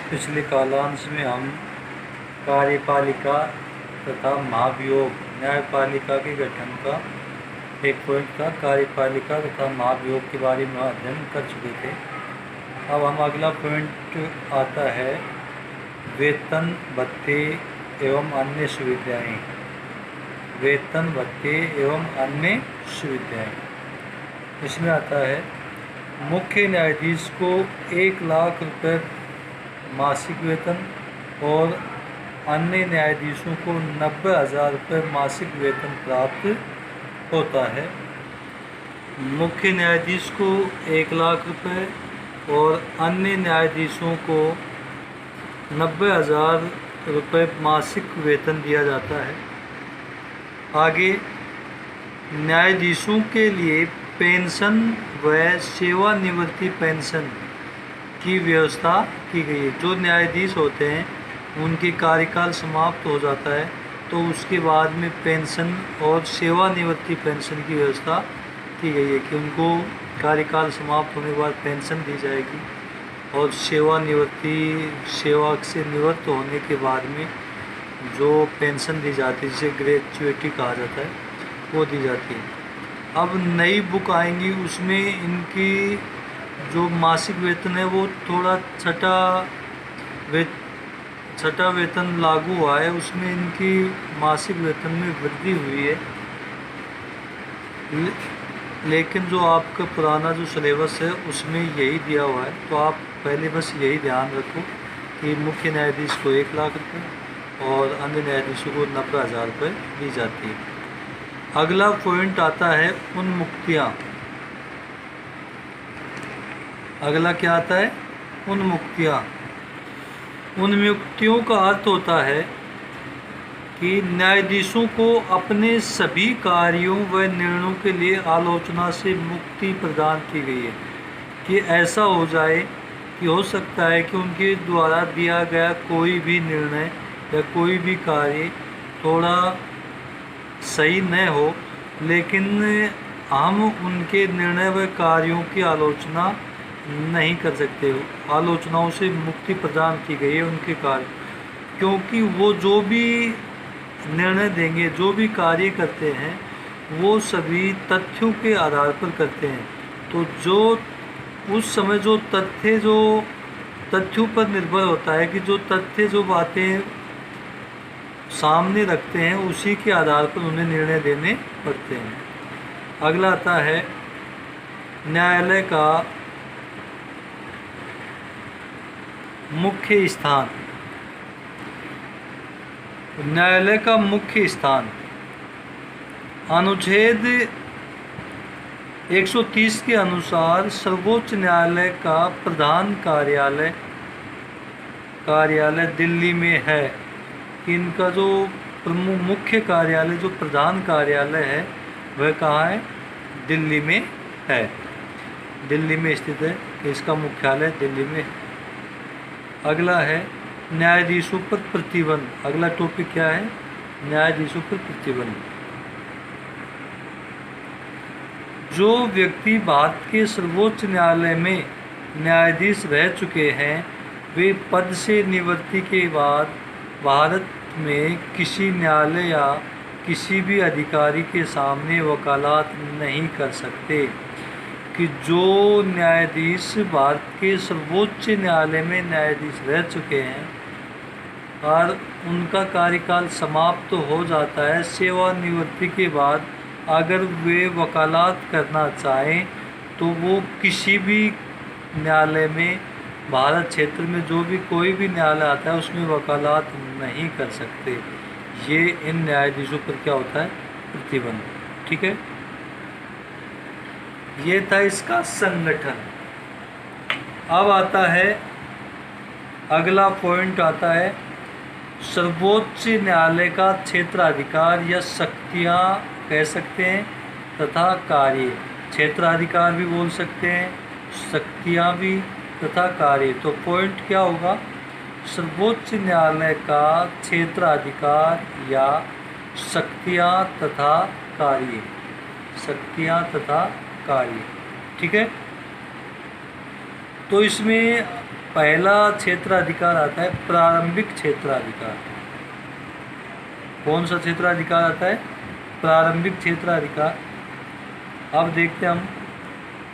पिछले कालांश में हम कार्यपालिका तथा महाभियोग न्यायपालिका के गठन का एक पॉइंट था। कार्यपालिका तथा महाभियोग के बारे में अध्ययन कर चुके थे। अब हम अगला पॉइंट आता है वेतन भत्ते एवं अन्य सुविधाएं। वेतन भत्ते एवं अन्य सुविधाएं, इसमें आता है मुख्य न्यायाधीश को 1 लाख रुपये मासिक वेतन और अन्य न्यायाधीशों को 90,000 रुपये मासिक वेतन प्राप्त होता है। मुख्य न्यायाधीश को 1 लाख रुपये और अन्य न्यायाधीशों को 90,000 रुपये मासिक वेतन दिया जाता है। आगे न्यायाधीशों के लिए पेंशन व सेवानिवृत्ति पेंशन की व्यवस्था की गई है। जो न्यायाधीश होते हैं उनके कार्यकाल समाप्त हो जाता है तो उसके बाद में पेंशन और सेवानिवृत्ति पेंशन की व्यवस्था की गई है कि उनको कार्यकाल समाप्त होने के बाद पेंशन दी जाएगी और सेवा से निवृत्त होने के बाद में जो पेंशन दी जाती है जिसे ग्रेच्युइटी कहा जाता है वो दी जाती है। अब नई बुक आएंगी उसमें इनकी जो मासिक वेतन है वो थोड़ा छठा वेतन लागू हुआ है, उसमें इनकी मासिक वेतन में वृद्धि हुई है। लेकिन जो आपका पुराना जो सिलेबस है उसमें यही दिया हुआ है, तो आप पहले बस यही ध्यान रखो कि मुख्य न्यायाधीश को 1 लाख रुपये और अन्य न्यायाधीशों को 90,000 रुपये दी जाती है। अगला पॉइंट आता है उन्मुक्तियाँ। अगला क्या आता है? उन्मुक्तियाँ। उन्मुक्तियों का अर्थ होता है कि न्यायाधीशों को अपने सभी कार्यों व निर्णयों के लिए आलोचना से मुक्ति प्रदान की गई है कि ऐसा हो जाए कि हो सकता है कि उनके द्वारा दिया गया कोई भी निर्णय या कोई भी कार्य थोड़ा सही न हो, लेकिन हम उनके निर्णय व कार्यों की आलोचना नहीं कर सकते। आलोचनाओं से मुक्ति प्रदान की गई है उनके कार्य, क्योंकि वो जो भी निर्णय देंगे, जो भी कार्य करते हैं वो सभी तथ्यों के आधार पर करते हैं। तो जो उस समय जो तथ्यों पर निर्भर होता है कि जो तथ्य जो बातें सामने रखते हैं उसी के आधार पर उन्हें निर्णय देने पड़ते हैं। अगला आता है न्यायालय का मुख्य स्थान। न्यायालय का मुख्य स्थान अनुच्छेद 130 के अनुसार सर्वोच्च न्यायालय का प्रधान कार्यालय दिल्ली में है। इनका जो प्रमुख मुख्य कार्यालय जो प्रधान कार्यालय है वह कहाँ है? दिल्ली में है, दिल्ली में स्थित है। इसका मुख्यालय दिल्ली में है। अगला है न्यायाधीशों पर प्रतिबंध। अगला टॉपिक क्या है? न्यायाधीशों पर प्रतिबंध। जो व्यक्ति भारत के सर्वोच्च न्यायालय में न्यायाधीश रह चुके हैं वे पद से निवृत्ति के बाद भारत में किसी न्यायालय या किसी भी अधिकारी के सामने वकालत नहीं कर सकते। कि जो न्यायाधीश भारत के सर्वोच्च न्यायालय में न्यायाधीश रह चुके हैं और उनका कार्यकाल समाप्त हो जाता है, सेवानिवृत्ति के बाद अगर वे वकालत करना चाहें तो वो किसी भी न्यायालय में भारत क्षेत्र में जो भी कोई भी न्यायालय आता है उसमें वकालत नहीं कर सकते। ये इन न्यायाधीशों पर क्या होता है? प्रतिबंध। ठीक है, ये था इसका संगठन। अब आता है अगला पॉइंट आता है सर्वोच्च न्यायालय का क्षेत्राधिकार या शक्तियाँ कह सकते हैं तथा कार्य। क्षेत्राधिकार भी बोल सकते हैं, शक्तियाँ भी तथा कार्य। तो पॉइंट क्या होगा? सर्वोच्च न्यायालय का क्षेत्राधिकार या शक्तियाँ तथा कार्य। शक्तियाँ तथा कार्य। ठीक है, तो इसमें पहला क्षेत्राधिकार आता है प्रारंभिक क्षेत्राधिकार। कौन सा क्षेत्राधिकार आता है? प्रारंभिक क्षेत्राधिकार। अब देखते हैं हम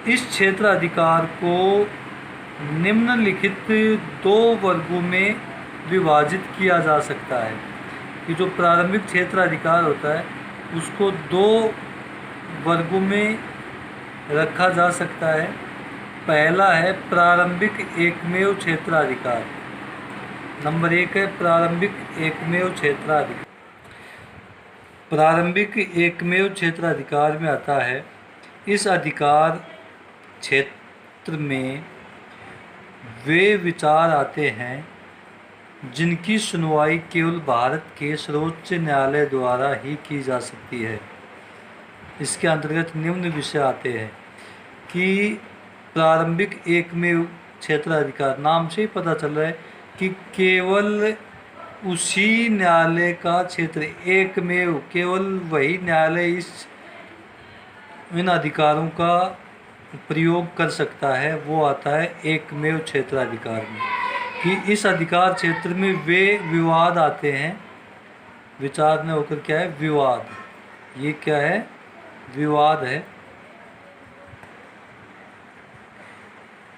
इस क्षेत्राधिकार को निम्नलिखित दो वर्गों में विभाजित किया जा सकता है। कि जो प्रारंभिक क्षेत्राधिकार होता है उसको दो वर्गों में रखा जा सकता है। पहला है प्रारंभिक एकमेव क्षेत्राधिकार। नंबर 1 है प्रारंभिक एकमेव क्षेत्राधिकार। प्रारंभिक एकमेव क्षेत्राधिकार में आता है इस अधिकार क्षेत्र में वे विचार आते हैं जिनकी सुनवाई केवल भारत के सर्वोच्च न्यायालय द्वारा ही की जा सकती है। इसके अंतर्गत निम्न विषय आते हैं कि प्रारंभिक एकमेव क्षेत्राधिकार, नाम से ही पता चल रहा है कि केवल उसी न्यायालय का क्षेत्र, एकमेव केवल वही न्यायालय इन अधिकारों का प्रयोग कर सकता है, वो आता है एकमेव क्षेत्राधिकार में। कि इस अधिकार क्षेत्र में वे विवाद आते हैं, विचार न होकर क्या है? विवाद। ये क्या है? विवाद है।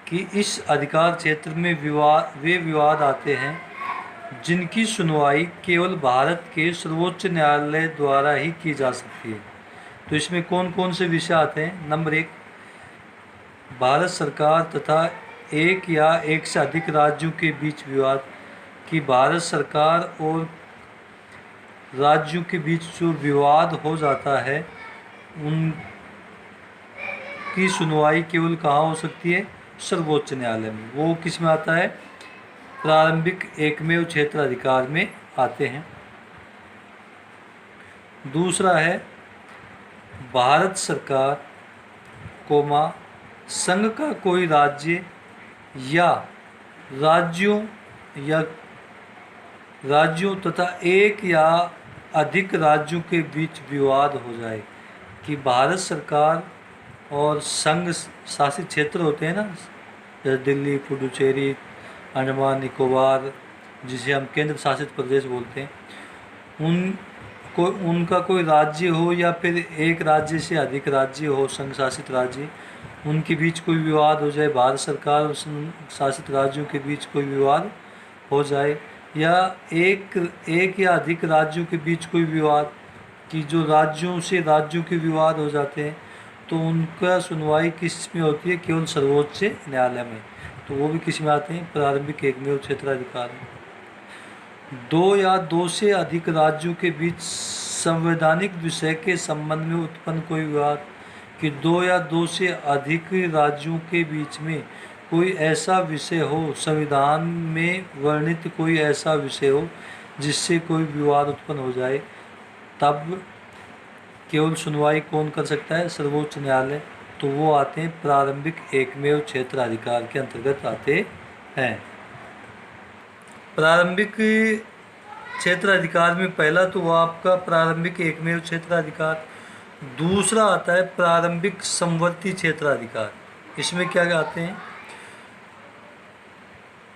कि इस अधिकार क्षेत्र में वे विवाद आते हैं जिनकी सुनवाई केवल भारत के सर्वोच्च न्यायालय द्वारा ही की जा सकती है। तो इसमें कौन कौन से विषय आते हैं? नंबर 1, भारत सरकार तथा एक या एक से अधिक राज्यों के बीच विवाद। कि भारत सरकार और राज्यों के बीच जो विवाद हो जाता है उनकी सुनवाई केवल कहाँ हो सकती है? सर्वोच्च न्यायालय में। वो किस में आता है? प्रारंभिक एकमेव क्षेत्राधिकार में आते हैं। दूसरा है भारत सरकार कोमा संघ का कोई राज्य या राज्यों तथा एक या अधिक राज्यों के बीच विवाद हो जाए। कि भारत सरकार और संघ शासित क्षेत्र होते हैं ना, जैसे दिल्ली, पुडुचेरी, अंडमान निकोबार, जिसे हम केंद्र शासित प्रदेश बोलते हैं, उनका कोई राज्य हो या फिर एक राज्य से अधिक राज्य हो, संघ शासित राज्य, उनके बीच कोई विवाद हो जाए, भारत सरकार और शासित राज्यों के बीच कोई विवाद हो जाए, या एक या अधिक राज्यों के बीच कोई विवाद, कि जो राज्यों से राज्यों के विवाद हो जाते हैं तो उनका सुनवाई किस में होती है? केवल सर्वोच्च न्यायालय में। तो वो भी किस में आते हैं? प्रारंभिक एकमेव क्षेत्राधिकार में। दो या दो से अधिक राज्यों के बीच संवैधानिक विषय के संबंध में उत्पन्न कोई विवाद। कि दो या दो से अधिक राज्यों के बीच में कोई ऐसा विषय हो, संविधान में वर्णित कोई ऐसा विषय हो जिससे कोई विवाद उत्पन्न हो जाए, तब केवल सुनवाई कौन कर सकता है? सर्वोच्च न्यायालय। तो वो आते हैं प्रारंभिक एकमेव क्षेत्राधिकार के अंतर्गत आते हैं। प्रारंभिक क्षेत्राधिकार में पहला तो वो आपका प्रारंभिक एकमेव क्षेत्राधिकार। दूसरा आता है प्रारंभिक समवर्ती क्षेत्राधिकार। इसमें क्या आते हैं?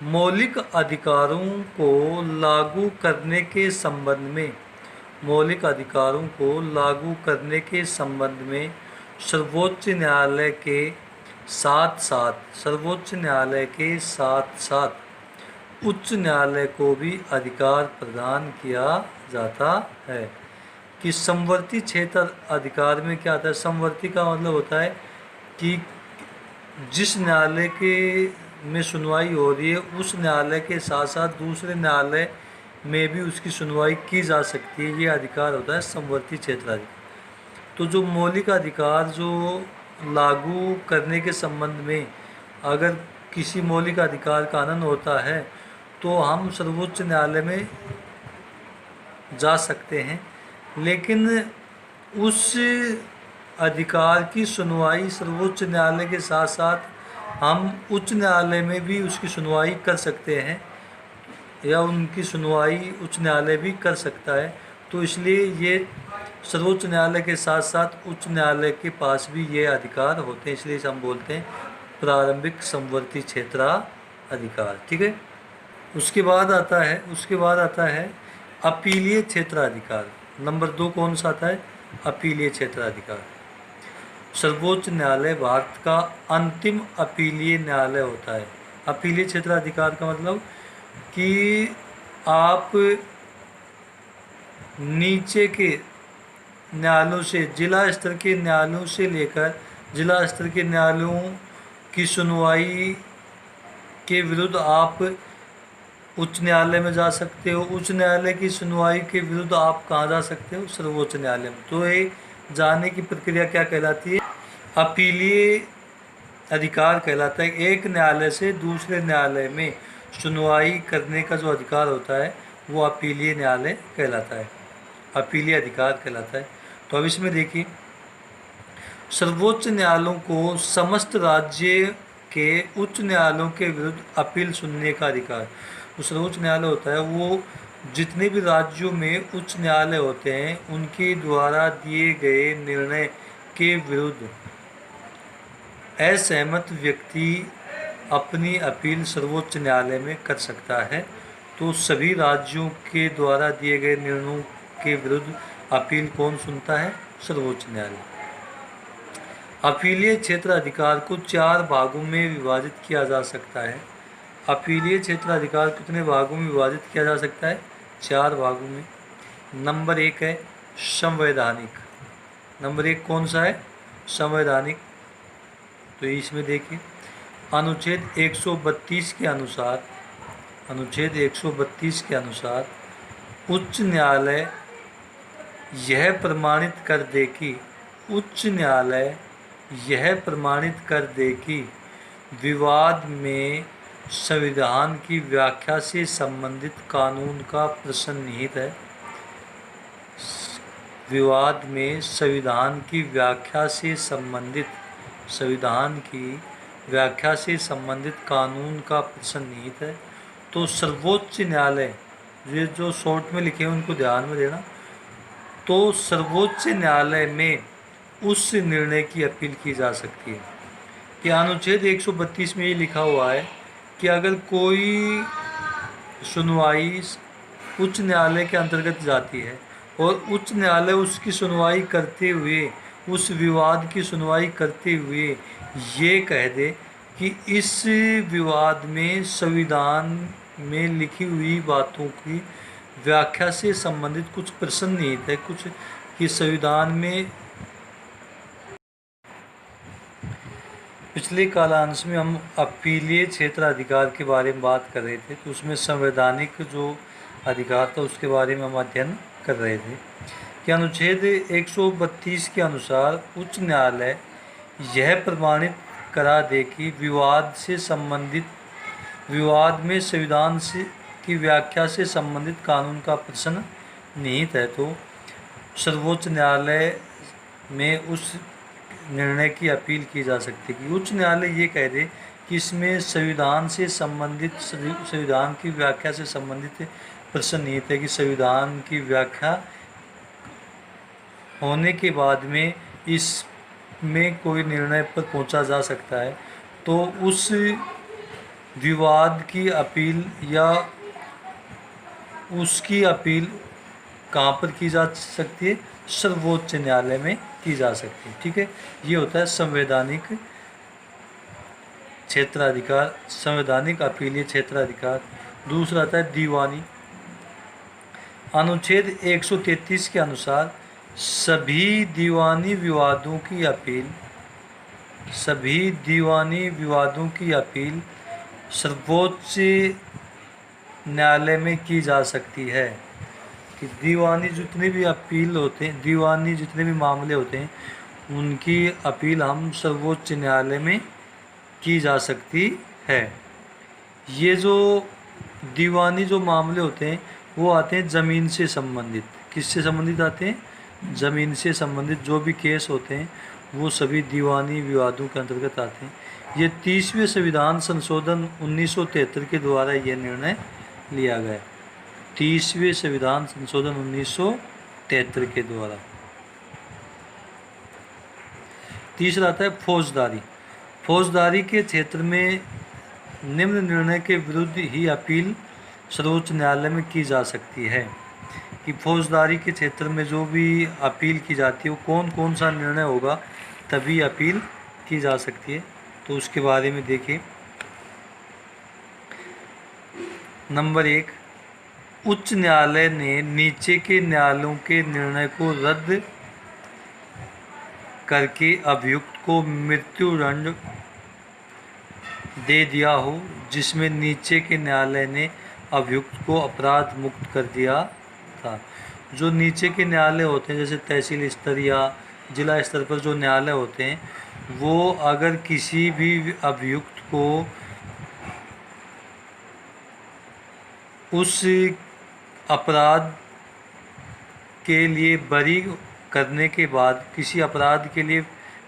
मौलिक अधिकारों को लागू करने के संबंध में, मौलिक अधिकारों को लागू करने के संबंध में सर्वोच्च न्यायालय के साथ साथ उच्च न्यायालय को भी अधिकार प्रदान किया जाता है। कि समवर्ती क्षेत्र अधिकार में क्या आता है? समवर्ती का मतलब होता है कि जिस न्यायालय के में सुनवाई हो रही है उस न्यायालय के साथ साथ दूसरे न्यायालय में भी उसकी सुनवाई की जा सकती है। ये अधिकार होता है समवर्ती क्षेत्राधिकार। तो जो मौलिक अधिकार जो लागू करने के संबंध में अगर किसी मौलिक अधिकार का हनन होता है तो हम सर्वोच्च न्यायालय में जा सकते हैं, लेकिन उस अधिकार की सुनवाई सर्वोच्च न्यायालय के साथ साथ हम उच्च न्यायालय में भी उसकी सुनवाई कर सकते हैं, या उनकी सुनवाई उच्च न्यायालय भी कर सकता है। तो इसलिए ये सर्वोच्च न्यायालय के साथ साथ उच्च न्यायालय के पास भी ये अधिकार होते हैं, इसलिए हम बोलते हैं प्रारंभिक समवर्ती क्षेत्राधिकार। अधिकार। ठीक है, उसके बाद आता है अपीलीय क्षेत्राधिकार। नंबर 2 कौन सा आता है? अपीलीय क्षेत्राधिकार। सर्वोच्च न्यायालय भारत का अंतिम अपीलीय न्यायालय होता है। अपीलीय क्षेत्राधिकार का मतलब कि आप नीचे के न्यायालयों से, जिला स्तर के न्यायालयों से लेकर जिला स्तर के न्यायालयों की सुनवाई के विरुद्ध आप उच्च न्यायालय में जा सकते हो। उच्च न्यायालय की सुनवाई के विरुद्ध आप कहाँ जा सकते हो? सर्वोच्च न्यायालय में। तो ये जाने की प्रक्रिया क्या कहलाती है? अपीलीय अधिकार कहलाता है। एक न्यायालय से दूसरे न्यायालय में सुनवाई करने का जो अधिकार होता है वो अपीलीय न्यायालय कहलाता है, अपीलीय अधिकार कहलाता है। तो अब इसमें देखिए, सर्वोच्च न्यायालयों को समस्त राज्य के उच्च न्यायालयों के विरुद्ध अपील सुनने का अधिकार। तो सर्वोच्च न्यायालय होता है वो जितने भी राज्यों में उच्च न्यायालय होते हैं उनके द्वारा दिए गए निर्णय के विरुद्ध असहमत व्यक्ति अपनी अपील सर्वोच्च न्यायालय में कर सकता है। तो सभी राज्यों के द्वारा दिए गए निर्णयों के विरुद्ध अपील कौन सुनता है? सर्वोच्च न्यायालय। अपीलीय क्षेत्र अधिकार को 4 भागों में विभाजित किया जा सकता है। अपीलीय क्षेत्र अधिकार कितने भागों में विभाजित किया जा सकता है? 4 भागों में। नंबर 1 है संवैधानिक। नंबर 1 कौन सा है? संवैधानिक। तो इसमें देखिए, अनुच्छेद 132 के अनुसार, अनुच्छेद 132 के अनुसार उच्च न्यायालय यह प्रमाणित कर दे कि उच्च न्यायालय यह प्रमाणित कर दे कि विवाद में संविधान की व्याख्या से संबंधित कानून का प्रश्न निहित है। विवाद में संविधान की व्याख्या से संबंधित, संविधान की व्याख्या से संबंधित कानून का प्रश्न निहित है। तो सर्वोच्च न्यायालय, ये जो शॉर्ट में लिखे हैं उनको ध्यान में देना, तो सर्वोच्च न्यायालय में उस निर्णय की अपील की जा सकती है कि अनुच्छेद 132 में ये लिखा हुआ है कि अगर कोई सुनवाई उच्च न्यायालय के अंतर्गत जाती है और उच्च न्यायालय उसकी सुनवाई करते हुए, उस विवाद की सुनवाई करते हुए ये कह दे कि इस विवाद में संविधान में लिखी हुई बातों की व्याख्या से संबंधित कुछ प्रश्न निहित है, कुछ कि संविधान में, पिछले कालांश में हम अपीलीय क्षेत्र अधिकार के बारे में बात कर रहे थे, तो उसमें संवैधानिक जो अधिकार था उसके बारे में हम अध्ययन कर रहे थे कि अनुच्छेद 132 के अनुसार उच्च न्यायालय यह प्रमाणित करा दे कि विवाद से संबंधित, विवाद में संविधान से की व्याख्या से संबंधित कानून का प्रश्न निहित है। तो सर्वोच्च न्यायालय में उस निर्णय की अपील की जा सकती है कि उच्च न्यायालय ये कह दे कि इसमें संविधान से संबंधित, संविधान की व्याख्या से संबंधित प्रश्न निहित है कि संविधान की व्याख्या होने के बाद में इसमें कोई निर्णय पर पहुंचा जा सकता है। तो उस विवाद की अपील या उसकी अपील कहाँ पर की जा सकती है? सर्वोच्च न्यायालय में की जा सकती है। ठीक है, ये होता है संवैधानिक क्षेत्राधिकार, संवैधानिक अपीलीय क्षेत्राधिकार। दूसरा आता है दीवानी। अनुच्छेद 133 के अनुसार सभी दीवानी विवादों की अपील, सभी दीवानी विवादों की अपील सर्वोच्च न्यायालय में की जा सकती है। कि दीवानी जितने भी अपील होते हैं, दीवानी जितने भी मामले होते हैं उनकी अपील हम सर्वोच्च न्यायालय में की जा सकती है। ये जो दीवानी जो मामले होते हैं वो आते हैं ज़मीन से संबंधित। किससे संबंधित आते हैं? ज़मीन से संबंधित जो भी केस होते हैं वो सभी दीवानी विवादों के अंतर्गत आते हैं। ये 30वें संविधान संशोधन 1973 के द्वारा यह निर्णय लिया गया। 30वें संविधान संशोधन 1973 के द्वारा। तीसरा आता है फौजदारी। फौजदारी के क्षेत्र में निम्न निर्णय के विरुद्ध ही अपील सर्वोच्च न्यायालय में की जा सकती है। कि फौजदारी के क्षेत्र में जो भी अपील की जाती है वो कौन कौन सा निर्णय होगा तभी अपील की जा सकती है। तो उसके बारे में देखिए। नंबर 1, उच्च न्यायालय ने नीचे के न्यायालयों के निर्णय को रद्द करके अभियुक्त को मृत्युदंड दे दिया हो, जिसमें नीचे के न्यायालय ने अभियुक्त को अपराध मुक्त कर दिया था। जो नीचे के न्यायालय होते हैं जैसे तहसील स्तर या जिला स्तर पर जो न्यायालय होते हैं, वो अगर किसी भी अभियुक्त को उस अपराध के लिए बरी करने के बाद किसी अपराध के लिए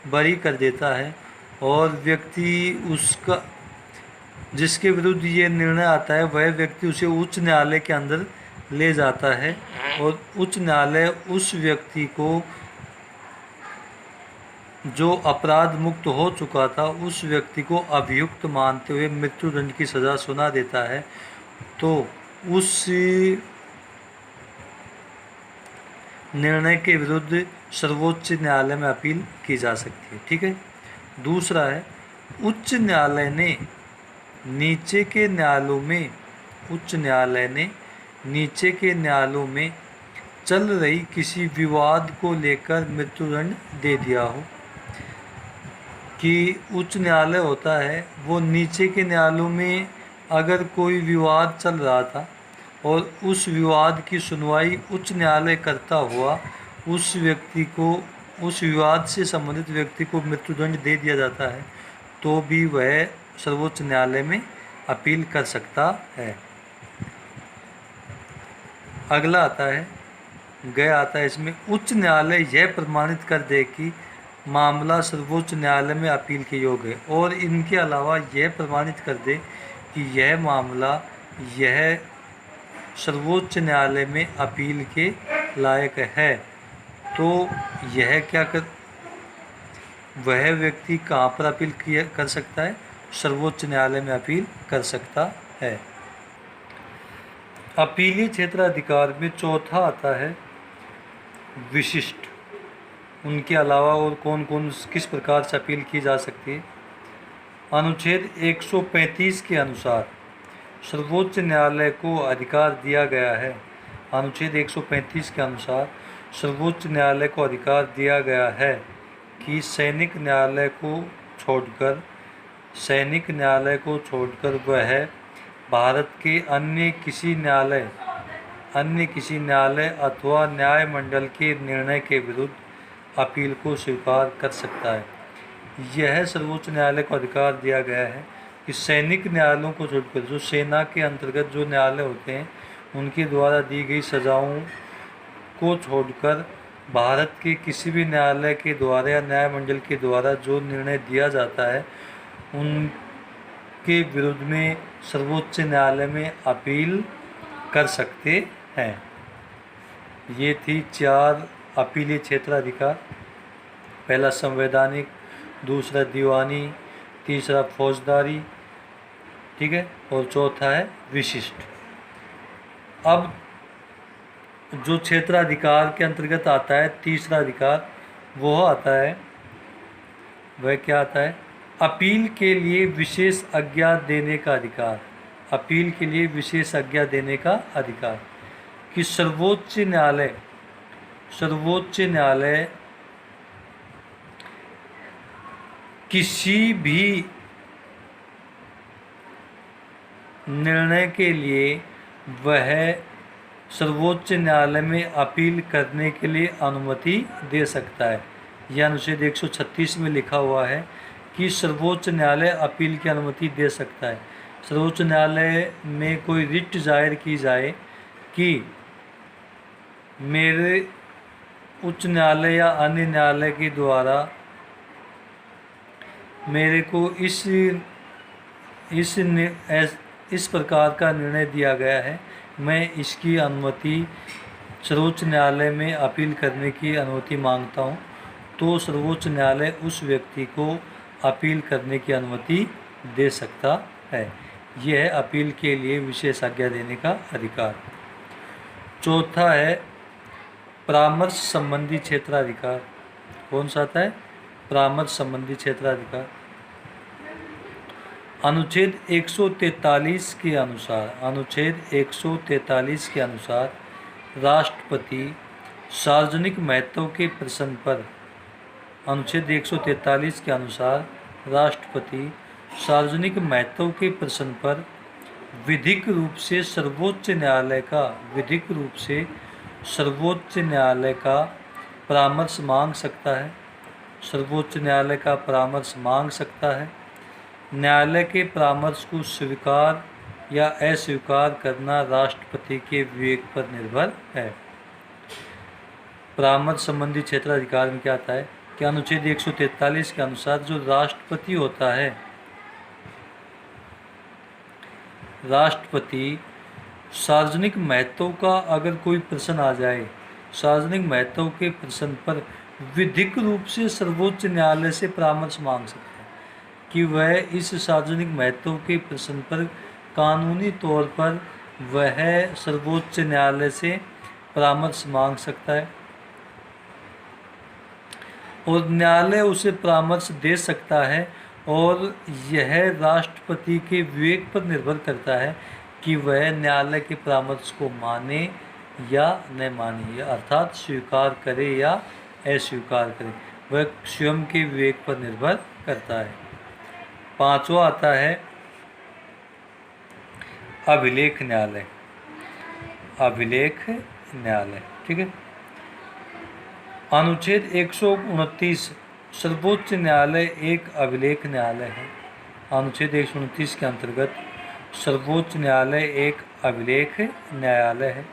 बरी कर देता है और व्यक्ति उसका जिसके विरुद्ध ये निर्णय आता है वह व्यक्ति उसे उच्च न्यायालय के अंदर ले जाता है और उच्च न्यायालय उस व्यक्ति को जो अपराध मुक्त हो चुका था उस व्यक्ति को अभियुक्त मानते हुए मृत्युदंड की सज़ा सुना देता है। तो उस निर्णय के विरुद्ध सर्वोच्च न्यायालय में अपील की जा सकती है। ठीक है। दूसरा है, उच्च न्यायालय ने नीचे के न्यायालयों में नीचे के न्यायालयों में चल रही किसी विवाद को लेकर मृत्युदंड दे दिया हो। कि उच्च न्यायालय होता है वो नीचे के न्यायालयों में अगर कोई विवाद चल रहा था और उस विवाद की सुनवाई उच्च न्यायालय करता हुआ उस विवाद से संबंधित व्यक्ति को मृत्युदंड दे दिया जाता है तो भी वह सर्वोच्च न्यायालय में अपील कर सकता है। अगला आता है इसमें, उच्च न्यायालय यह प्रमाणित कर दे कि मामला सर्वोच्च न्यायालय में अपील के योग्य है और इनके अलावा यह प्रमाणित कर दे कि यह मामला सर्वोच्च न्यायालय में अपील के लायक है। तो वह व्यक्ति कहाँ पर अपील कर सकता है? सर्वोच्च न्यायालय में अपील कर सकता है। अपीलीय क्षेत्राधिकार में चौथा आता है विशिष्ट। उनके अलावा और कौन कौन किस प्रकार से अपील की जा सकती है? अनुच्छेद 135 के अनुसार सर्वोच्च न्यायालय को अधिकार दिया गया है। अनुच्छेद 135 के अनुसार सर्वोच्च न्यायालय को अधिकार दिया गया है कि सैनिक न्यायालय को छोड़कर वह भारत के अन्य किसी न्यायालय अथवा न्याय मंडल के निर्णय के विरुद्ध अपील को स्वीकार कर सकता है। यह सर्वोच्च न्यायालय को अधिकार दिया गया है कि सैनिक न्यायालयों को छोड़कर जो सेना के अंतर्गत जो न्यायालय होते हैं उनके द्वारा दी गई सजाओं को छोड़कर भारत के किसी भी न्यायालय के द्वारा या न्याय मंडल के द्वारा जो निर्णय दिया जाता है उनके विरुद्ध में सर्वोच्च न्यायालय में अपील कर सकते हैं। ये थी 4 अपीलीय क्षेत्राधिकार। पहला संवैधानिक, दूसरा दीवानी, तीसरा फौजदारी, ठीक है, और चौथा है विशिष्ट। अब जो क्षेत्राधिकार के अंतर्गत आता है तीसरा अधिकार, वह आता है, वह क्या आता है? अपील के लिए विशेष आज्ञा देने का अधिकार। अपील के लिए विशेष आज्ञा देने का अधिकार कि सर्वोच्च न्यायालय किसी भी निर्णय के लिए वह सर्वोच्च न्यायालय में अपील करने के लिए अनुमति दे सकता है। यह अनुच्छेद 136 में लिखा हुआ है कि सर्वोच्च न्यायालय अपील की अनुमति दे सकता है। सर्वोच्च न्यायालय में कोई रिट जाहिर की जाए कि मेरे उच्च न्यायालय या अन्य न्यायालय के द्वारा मेरे को इस प्रकार का निर्णय दिया गया है, मैं इसकी अनुमति सर्वोच्च न्यायालय में अपील करने की अनुमति मांगता हूँ, तो सर्वोच्च न्यायालय उस व्यक्ति को अपील करने की अनुमति दे सकता है। यह है अपील के लिए विशेष आज्ञा देने का अधिकार। चौथा है परामर्श संबंधी क्षेत्राधिकार। कौन सा आता है? परामर्श संबंधी क्षेत्राधिकार। अनुच्छेद 143 के अनुसार राष्ट्रपति सार्वजनिक महत्व के प्रश्न पर अनुच्छेद 143 के अनुसार राष्ट्रपति सार्वजनिक महत्व के प्रश्न पर विधिक रूप से सर्वोच्च न्यायालय का परामर्श मांग सकता है। सर्वोच्च न्यायालय का परामर्श मांग सकता है। न्यायालय के परामर्श को स्वीकार या अस्वीकार करना राष्ट्रपति के विवेक पर निर्भर है। परामर्श संबंधी क्षेत्राधिकार में क्या आता है कि अनुच्छेद 143 के अनुसार जो राष्ट्रपति होता है, राष्ट्रपति सार्वजनिक महत्व का अगर कोई प्रश्न आ जाए, सार्वजनिक महत्व के प्रश्न पर विधिक रूप से सर्वोच्च न्यायालय से परामर्श मांग सकता है कि वह इस सार्वजनिक महत्व के प्रश्न पर कानूनी तौर पर वह सर्वोच्च न्यायालय से परामर्श मांग सकता है और न्यायालय उसे परामर्श दे सकता है। और यह राष्ट्रपति के विवेक पर निर्भर करता है कि वह न्यायालय के परामर्श को माने या न माने, या अर्थात स्वीकार करे या अस्वीकार करे, वह स्वयं के विवेक पर निर्भर करता है। पांचवा आता है अभिलेख न्यायालय। अभिलेख न्यायालय, ठीक है। अनुच्छेद 129 सर्वोच्च न्यायालय एक अभिलेख न्यायालय है। अनुच्छेद 129 के अंतर्गत सर्वोच्च न्यायालय एक अभिलेख न्यायालय है।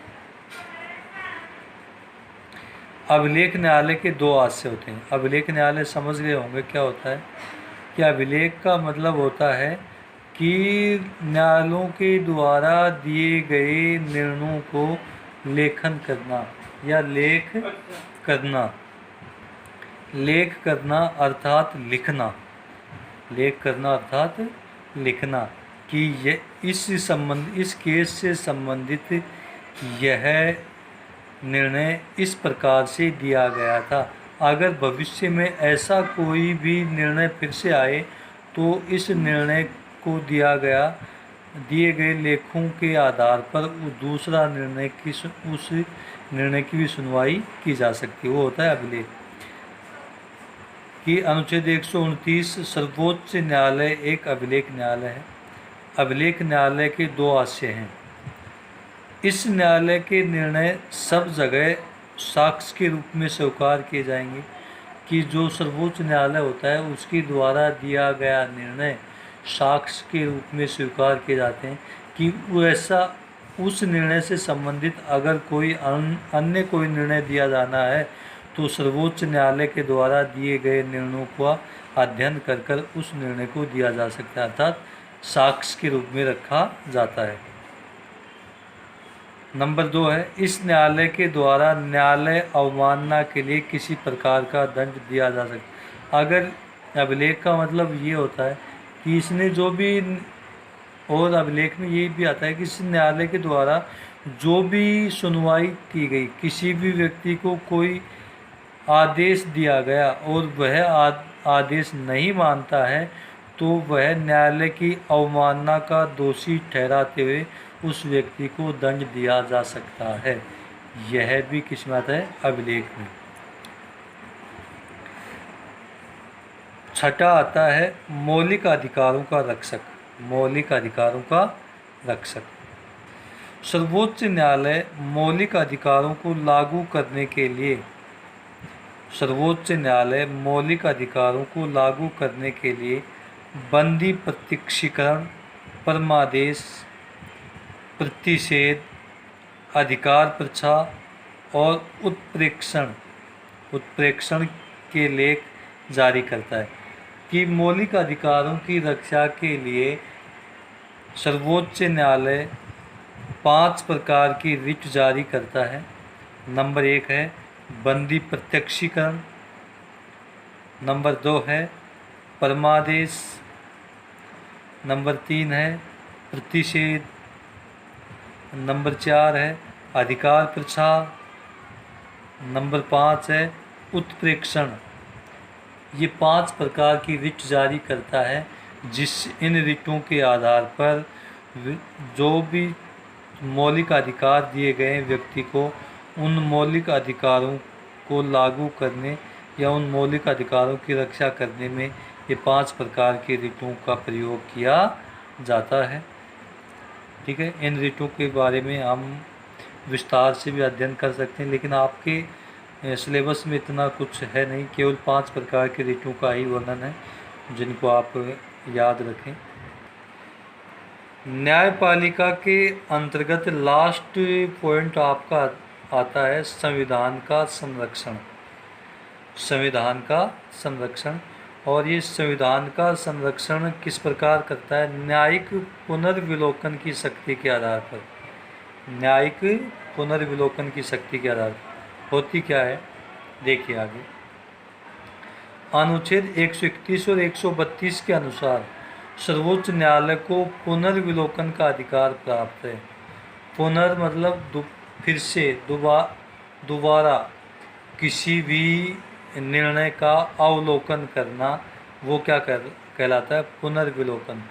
अभिलेख न्यायालय के दो आशय होते हैं। अभिलेख न्यायालय समझ गए होंगे क्या होता है कि अभिलेख का मतलब होता है कि न्यायालयों के द्वारा दिए गए निर्णयों को लेखन करना या लेख करना अर्थात लिखना, लेख करना अर्थात लिखना कि इस केस से संबंधित यह निर्णय इस प्रकार से दिया गया था। अगर भविष्य में ऐसा कोई भी निर्णय फिर से आए तो इस निर्णय को दिए गए लेखों के आधार पर दूसरा निर्णय उस निर्णय की भी सुनवाई की जा सकती है। वो होता है अभिलेख। कि अनुच्छेद 129 सर्वोच्च न्यायालय एक अभिलेख न्यायालय है। अभिलेख न्यायालय के दो आशय हैं। इस न्यायालय के निर्णय सब जगह साक्ष्य के रूप में स्वीकार किए जाएंगे कि जो सर्वोच्च न्यायालय होता है उसके द्वारा दिया गया निर्णय साक्ष्य के रूप में स्वीकार किए जाते हैं कि वैसा उस निर्णय से संबंधित अगर कोई अन्य कोई निर्णय दिया जाना है तो सर्वोच्च न्यायालय के द्वारा दिए गए निर्णयों का अध्ययन कर उस निर्णय को दिया जा सकता है, अर्थात साक्ष्य के रूप में रखा जाता है। नंबर 2 है इस न्यायालय के द्वारा न्यायालय अवमानना के लिए किसी प्रकार का दंड दिया जा सकता है। अगर अभिलेख का मतलब ये होता है कि इसने जो भी, और अभिलेख में ये भी आता है कि इस न्यायालय के द्वारा जो भी सुनवाई की गई, किसी भी व्यक्ति को कोई आदेश दिया गया और वह आदेश नहीं मानता है तो वह न्यायालय की अवमानना का दोषी ठहराते हुए उस व्यक्ति को दंड दिया जा सकता है। यह भी किस में आता है? अभिलेख में। छठा आता है मौलिक अधिकारों का रक्षक। मौलिक अधिकारों का रक्षक। सर्वोच्च न्यायालय मौलिक अधिकारों को लागू करने के लिए बंदी प्रत्यक्षीकरण, परमादेश, प्रतिषेध, अधिकार परीक्षा और उत्प्रेक्षण के लेख जारी करता है। कि मौलिक अधिकारों की रक्षा के लिए सर्वोच्च न्यायालय 5 प्रकार की रिट जारी करता है। नंबर 1 है बंदी प्रत्यक्षीकरण, नंबर 2 है परमादेश, नंबर 3 है प्रतिषेध, नंबर 4 है अधिकार प्रछा, नंबर 5 है उत्प्रेक्षण। ये 5 प्रकार की रिट जारी करता है, इन रिटों के आधार पर जो भी मौलिक अधिकार दिए गए हैं व्यक्ति को, उन मौलिक अधिकारों को लागू करने या उन मौलिक अधिकारों की रक्षा करने में ये 5 प्रकार के रिटों का प्रयोग किया जाता है। ठीक है, इन रिटों के बारे में हम विस्तार से भी अध्ययन कर सकते हैं, लेकिन आपके सिलेबस में इतना कुछ है नहीं, केवल 5 प्रकार के रिटों का ही वर्णन है जिनको आप याद रखें। न्यायपालिका के अंतर्गत लास्ट पॉइंट आपका आता है संविधान का संरक्षण। संविधान का संरक्षण, और ये संविधान का संरक्षण किस प्रकार करता है? न्यायिक पुनर्विलोकन की शक्ति के आधार पर। न्यायिक पुनर्विलोकन की शक्ति के आधार पर होती क्या है, देखिए आगे। अनुच्छेद 131 और 132 के अनुसार सर्वोच्च न्यायालय को पुनर्विलोकन का अधिकार प्राप्त है। पुनर् मतलब फिर से, दोबारा किसी भी निर्णय का अवलोकन करना, वो क्या कहलाता है? पुनर्विलोकन।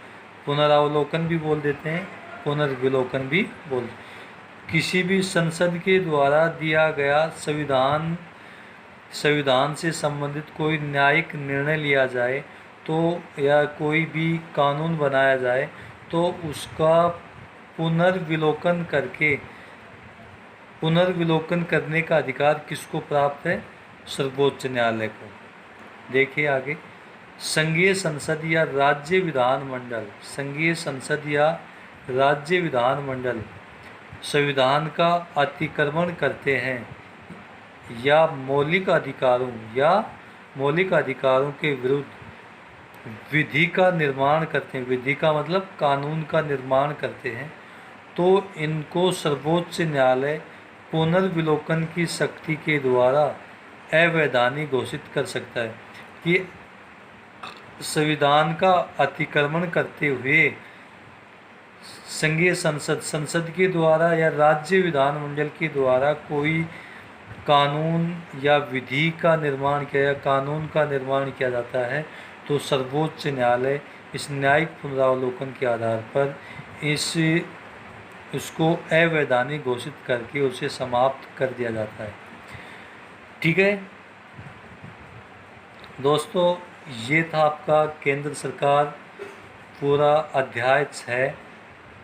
पुनरावलोकन भी बोल देते हैं, पुनर्विलोकन भी बोल। किसी भी संसद के द्वारा दिया गया संविधान से संबंधित कोई न्यायिक निर्णय लिया जाए तो, या कोई भी कानून बनाया जाए तो उसका पुनर्विलोकन करने का अधिकार किसको प्राप्त है? सर्वोच्च न्यायालय को। देखिए आगे, संघीय संसद या राज्य विधानमंडल, संघीय संसद या राज्य विधानमंडल संविधान का अतिक्रमण करते हैं या मौलिक अधिकारों के विरुद्ध विधि का निर्माण करते हैं, विधि का मतलब कानून का निर्माण करते हैं, तो इनको सर्वोच्च न्यायालय पुनर्विलोकन की शक्ति के द्वारा अवैधानिक घोषित कर सकता है कि संविधान का अतिक्रमण करते हुए संघीय संसद के द्वारा या राज्य विधानमंडल के द्वारा कोई कानून या विधि का निर्माण किया या कानून का निर्माण किया जाता है, तो सर्वोच्च न्यायालय इस न्यायिक पुनरावलोकन के आधार पर इसको अवैधानिक घोषित करके उसे समाप्त कर दिया जाता है। ठीक है दोस्तों, ये था आपका केंद्र सरकार पूरा अध्याय 6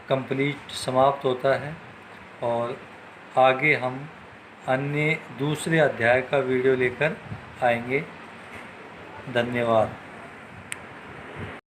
कंप्लीट समाप्त होता है, और आगे हम अन्य दूसरे अध्याय का वीडियो लेकर आएंगे। धन्यवाद।